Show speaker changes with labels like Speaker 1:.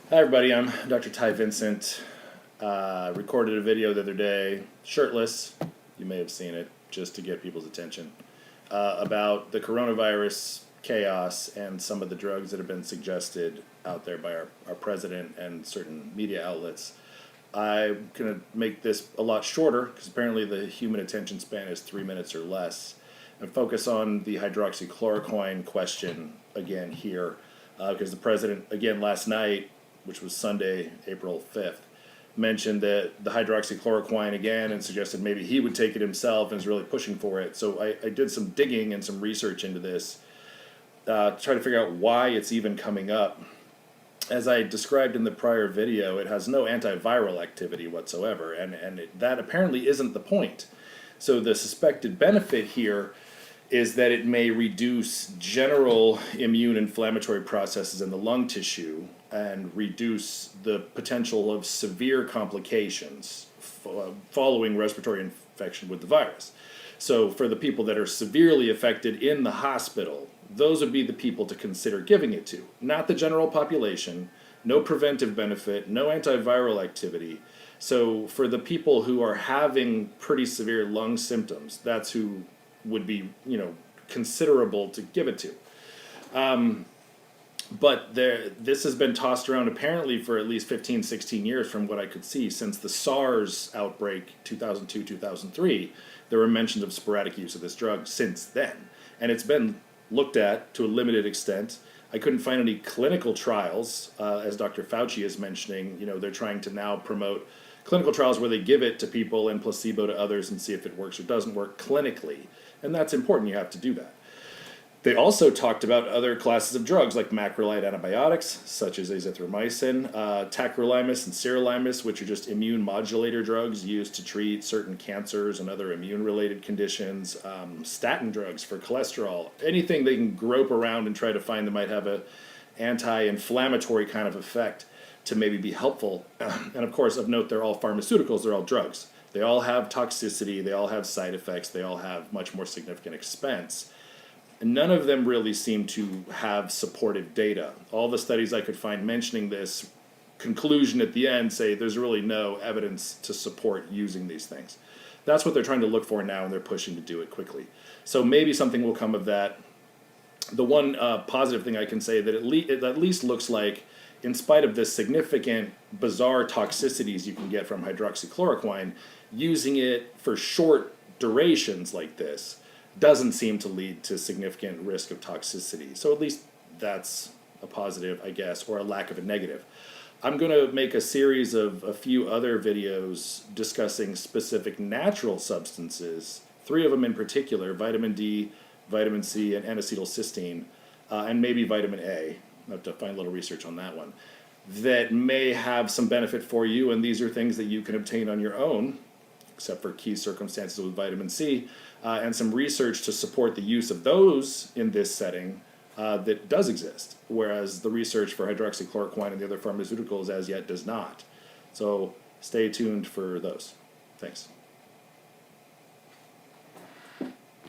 Speaker 1: Hi everybody, I'm Dr. Vincent. Recorded a video the other day, shirtless, you may have seen it, just to get people's attention, about the coronavirus chaos and some of the drugs that have been suggested out there by our president and certain media outlets. I'm going to make this a lot shorter, because apparently the human attention span is 3 minutes or less, and focus on the hydroxychloroquine question again here, because the president, again last night, which was Sunday, April 5th, mentioned that the hydroxychloroquine again and suggested maybe he would take it himself and is really pushing for it. So I did some digging and some research into this to try to figure out why it's even coming up. As I described in the prior video, it has no antiviral activity whatsoever, and that apparently isn't the point. So the suspected benefit here is that it may reduce general immune inflammatory processes in the lung tissue and reduce the potential of severe complications following respiratory infection with the virus. So for the people that are severely affected in the hospital, those would be the people to consider giving it to, not the general population. No preventive benefit, no antiviral activity. So for the people who are having pretty severe lung symptoms, that's who would be, considerable to give it to. But this has been tossed around apparently for at least 15, 16 years from what I could see. Since the SARS outbreak, 2002, 2003, there were mentions of sporadic use of this drug since then. And it's been looked at to a limited extent. I couldn't find any clinical trials, as Dr. Fauci is mentioning. They're trying to now promote clinical trials where they give it to people and placebo to others and see if it works or doesn't work clinically. And that's important, you have to do that. They also talked about other classes of drugs like macrolide antibiotics, such as azithromycin, tacrolimus and sirolimus, which are just immune modulator drugs used to treat certain cancers and other immune-related conditions, statin drugs for cholesterol, anything they can grope around and try to find that might have an anti-inflammatory kind of effect to maybe be helpful. And of course, of note, they're all pharmaceuticals, they're all drugs. They all have toxicity, they all have side effects, they all have much more significant expense. And none of them really seem to have supportive data. All the studies I could find mentioning this conclusion at the end say there's really no evidence to support using these things. That's what they're trying to look for now, and they're pushing to do it quickly. So maybe something will come of that. The one positive thing I can say that it at least looks like, in spite of the significant bizarre toxicities you can get from hydroxychloroquine, using it for short durations like this doesn't seem to lead to significant risk of toxicity. So at least that's a positive, I guess, or a lack of a negative. I'm going to make a series of a few other videos discussing specific natural substances, 3 of them in particular: vitamin D, vitamin C, and N-acetylcysteine, and maybe vitamin A. I'll have to find a little research on that one, that may have some benefit for you, and these are things that you can obtain on your own, except for key circumstances with vitamin C, and some research to support the use of those in this setting that does exist, whereas the research for hydroxychloroquine and the other pharmaceuticals as yet does not. So stay tuned for those. Thanks.